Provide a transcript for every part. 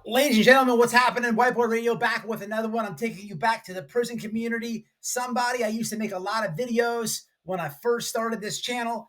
Ladies and gentlemen, what's happening? White Boy Radio back with another one. I'm taking you back to the prison community. Somebody, I used to make a lot of videos when I first started this channel.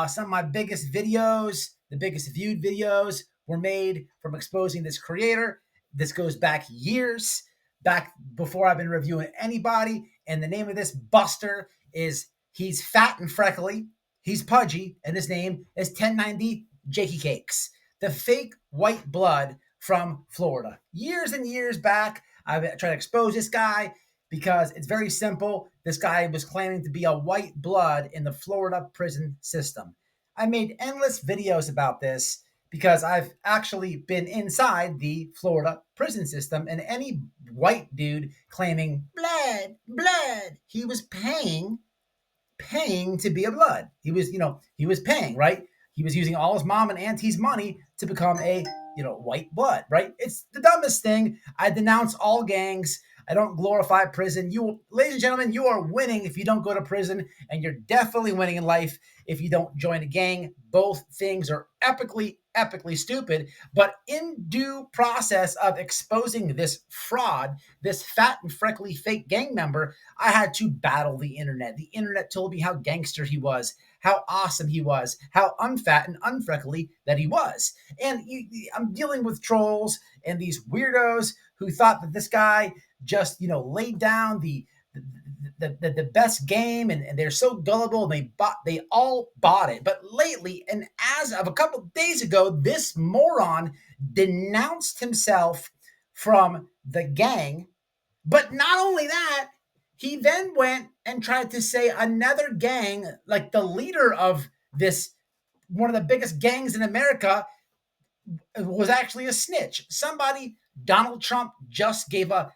Some of my biggest videos, the biggest viewed videos, were made from exposing this creator. This goes back years, back before I've been reviewing anybody. And the name of this buster is, he's fat and freckly, he's pudgy, and his name is 1090 Jakey Cakes, the fake white blood from Florida. Years and years back, I tried to expose this guy because it's very simple. This guy was claiming to be a white blood in the Florida prison system. I made endless videos about this because I've actually been inside the Florida prison system, and any white dude claiming blood, he was paying to be a blood. He was paying, right? He was using all his mom and auntie's money to become a white blood, right? It's the dumbest thing. I denounce all gangs. I don't glorify prison. Ladies and gentlemen, you are winning if you don't go to prison, and you're definitely winning in life if you don't join a gang. Both things are epically stupid, but in due process of exposing this fraud, this fat and freckly fake gang member, I had to battle the internet. The internet told me how gangster he was, how awesome he was, how unfat and unfreckly that he was. And I'm dealing with trolls and these weirdos who thought that this guy just, laid down the best game, and they're so gullible, and they all bought it. But lately, and as of a couple of days ago, this moron denounced himself from the gang. But not only that, he then went and tried to say another gang, like the leader of this, one of the biggest gangs in America, was actually a snitch. Somebody Donald Trump just gave a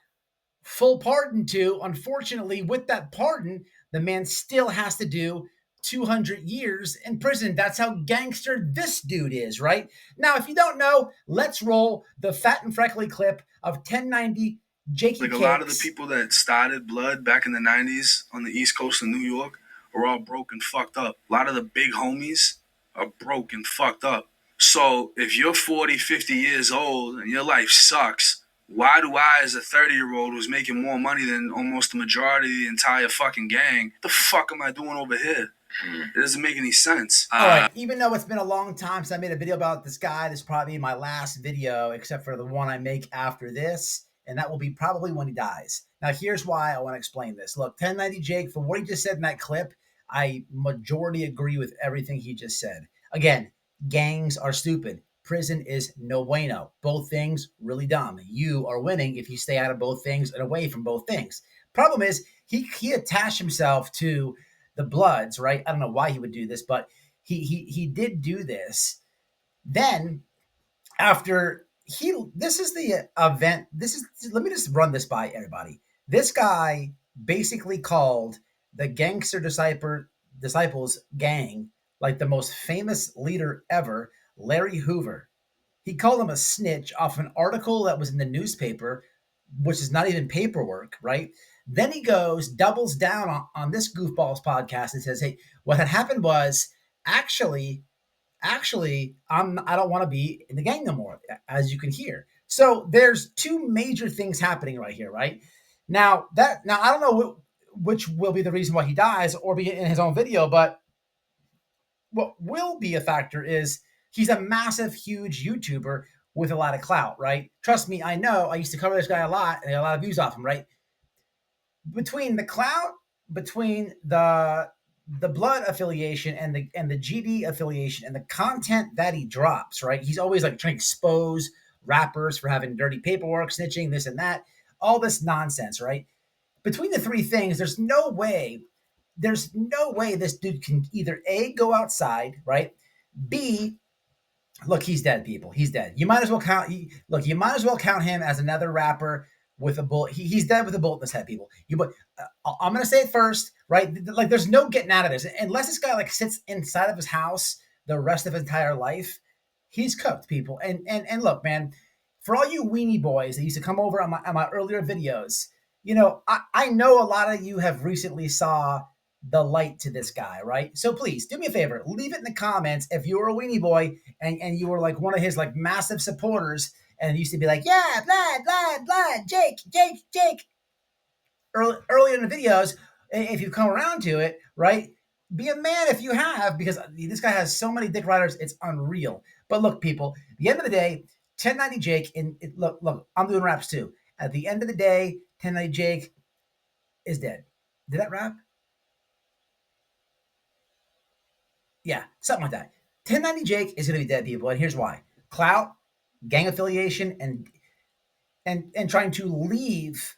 full pardon to. Unfortunately, with that pardon, the man still has to do 200 years in prison. That's how gangster this dude is, right? Now, if you don't know, let's roll the fat and freckly clip of 1090 Jakey Cakes. A lot of the people that started blood back in the 90s on the East Coast of New York are all broke and fucked up. A lot of the big homies are broke and fucked up. So if you're 40, 50 years old and your life sucks, why do I, as a 30-year-old who's making more money than almost the majority of the entire fucking gang, the fuck am I doing over here? It doesn't make any sense. All right, even though it's been a long time since I made a video about this guy, this is probably my last video, except for the one I make after this, and that will be probably when he dies. Now, here's why I want to explain this. Look, 1090 Jake, from what he just said in that clip, I majority agree with everything he just said. Again, gangs are stupid. Prison is no bueno. Both things really dumb. You are winning if you stay out of both things and away from both things. Problem is, he attached himself to the Bloods, right? I don't know why he would do this, but he did do this. Then after this is the event. Let me just run this by everybody. This guy basically called the Gangster Disciples gang, like the most famous leader ever, Larry Hoover. He called him a snitch off an article that was in the newspaper, which is not even paperwork, right? Then he doubles down on this goofballs podcast and says, hey, what had happened was actually, I don't want to be in the gang no more, as you can hear. So there's two major things happening right here, right? Now I don't know which will be the reason why he dies or be in his own video, but what will be a factor is he's a massive, huge YouTuber with a lot of clout, right? Trust me, I know. I used to cover this guy a lot, and I got a lot of views off him, right? Between the clout, between the blood affiliation and the GD affiliation and the content that he drops, right? He's always like trying to expose rappers for having dirty paperwork, snitching, this and that, all this nonsense, right? Between the three things, there's no way this dude can either A, go outside, right? B, look, he's dead, people. He's dead. You might as well count him as another rapper with a bullet. He's dead with a bullet in his head, people. I'm going to say it first, right? Like, there's no getting out of this. Unless this guy like sits inside of his house the rest of his entire life, he's cooked, people. And look, man, for all you weenie boys that used to come over on my earlier videos, I know a lot of you have recently saw the light to this guy, right? So please do me a favor, leave it in the comments if you were a Weenie Boy and you were like one of his like massive supporters and used to be like, yeah, blood, Jake. Early in the videos, if you come around to it, right? Be a man if you have, because this guy has so many dick riders, it's unreal. But look, people, at the end of the day, 1090 Jake, look, I'm doing raps too. At the end of the day, 1090 Jake is dead. Did that rap? Yeah, something like that. 1090 Jake is going to be dead, people, and here's why: clout, gang affiliation, and trying to leave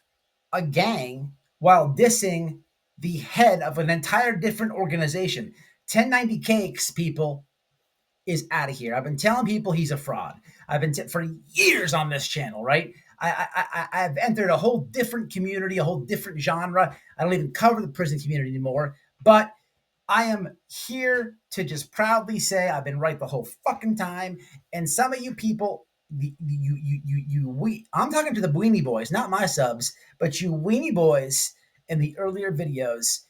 a gang while dissing the head of an entire different organization. 1090 Cakes, people, is out of here. I've been telling people he's a fraud. I've been for years on this channel, right? I've entered a whole different community, a whole different genre. I don't even cover the prison community anymore, but I am here to just proudly say I've been right the whole fucking time. And some of you people, I'm talking to the Weenie Boys, not my subs, but you Weenie Boys in the earlier videos.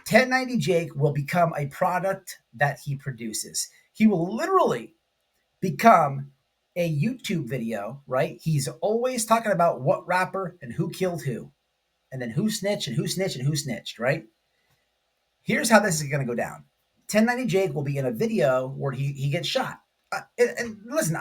1090 Jake will become a product that he produces. He will literally become a YouTube video, right? He's always talking about what rapper and who killed who, and then who snitched and who snitched and who snitched, right? Here's how this is going to go down. 1090 Jake will be in a video where he gets shot. And listen,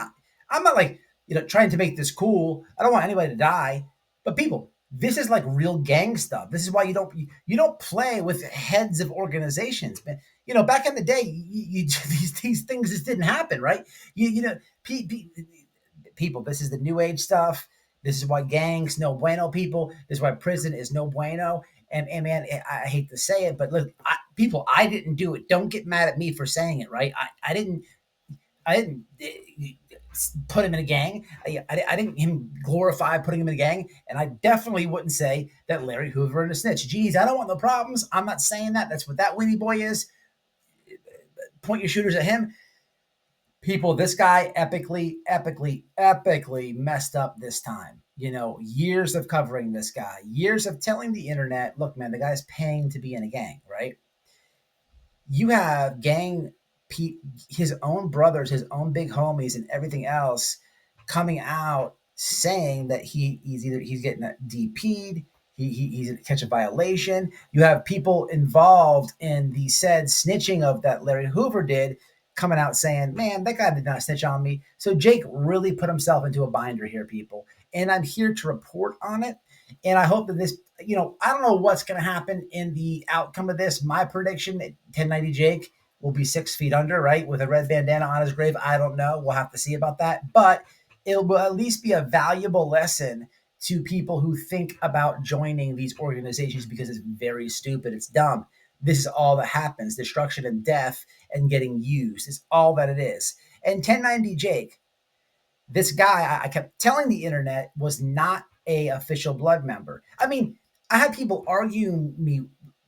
I'm not like, trying to make this cool. I don't want anybody to die. But people, this is like real gang stuff. This is why you don't play with heads of organizations. Back in the day, these things just didn't happen, right? People, this is the new age stuff. This is why gangs no bueno, people. This is why prison is no bueno. And man, I hate to say it, but look, people, I didn't do it. Don't get mad at me for saying it, right? I didn't put him in a gang. I didn't even glorify putting him in a gang. And I definitely wouldn't say that Larry Hoover and a snitch. Geez, I don't want no problems. I'm not saying that. That's what that Weenie Boy is. Point your shooters at him. People, this guy epically messed up this time. Years of covering this guy, years of telling the internet, look, man, the guy's paying to be in a gang, right? You have his own brothers, his own big homies, and everything else coming out saying that he's getting DP'd, he's going to catch a violation. You have people involved in the said snitching of that Larry Hoover did coming out saying, man, that guy did not snitch on me. So Jake really put himself into a binder here, people. And I'm here to report on it. And I hope that this, I don't know what's going to happen in the outcome of this. My prediction, 1090 Jake will be 6 feet under, right? With a red bandana on his grave. I don't know. We'll have to see about that. But it will at least be a valuable lesson to people who think about joining these organizations because it's very stupid. It's dumb. This is all that happens. Destruction and death and getting used is all that it is. And 1090 Jake, this guy, I kept telling the internet, was not a official blood member. I mean, I had people arguing me.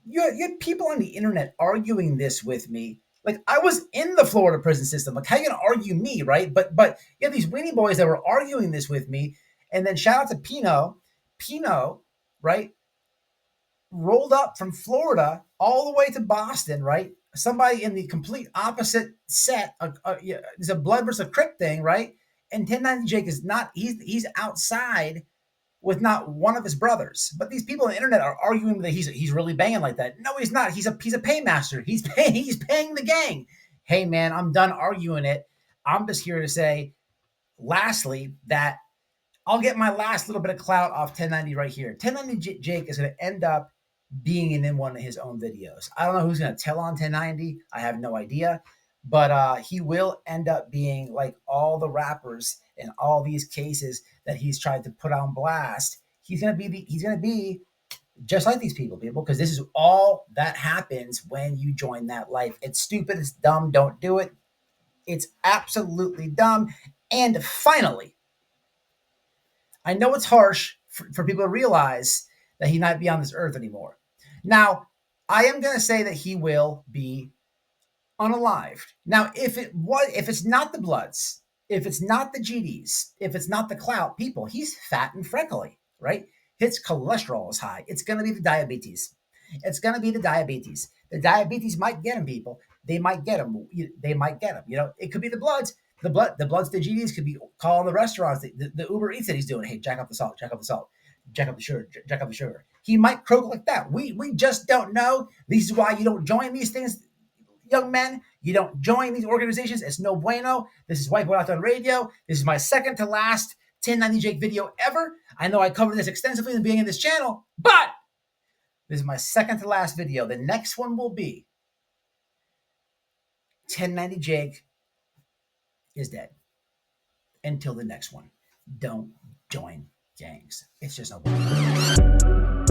You had people on the internet arguing this with me. Like, I was in the Florida prison system. Like, how are you going to argue me, right? But you have these Weenie Boys that were arguing this with me. And then shout out to Pino, right? Rolled up from Florida all the way to Boston, right? Somebody in the complete opposite set. There's a blood versus a Crip thing, right? And 1090 Jake is not, he's outside with not one of his brothers. But these people on the internet are arguing that he's really banging like that. No, he's not. He's a paymaster. He's paying the gang. Hey man, I'm done arguing it. I'm just here to say, lastly, that I'll get my last little bit of clout off 1090 right here. 1090 Jake is going to end up being in one of his own videos. I don't know who's going to tell on 1090. I have no idea. But he will end up being like all the rappers in all these cases that he's tried to put on blast. He's going to be just like these people, because this is all that happens when you join that life. It's stupid. It's dumb. Don't do it. It's absolutely dumb. And finally, I know it's harsh for people to realize that he might be on this earth anymore. Now, I am going to say that he will be unalived. Now, if it's not the Bloods, if it's not the GDs, if it's not the clout, people, he's fat and freckly, right? His cholesterol is high. It's going to be the diabetes. It's going to be the diabetes. The diabetes might get them, people. They might get them. They might get them. You know, it could be the bloods. The bloods, the GDs could be calling the restaurants, the Uber Eats that he's doing. Hey, jack up the salt, jack up the salt, jack up the sugar, jack up the sugar. He might croak like that. We just don't know. This is why you don't join these things, young men. You don't join these organizations. It's no bueno. This is White Boy Lockdown Radio. This is my second to last 1090 Jake video ever. I know I covered this extensively in the beginning of this channel, but this is my second to last video. The next one will be 1090 Jake is dead. Until the next one. Don't join gangs. It's just no bueno.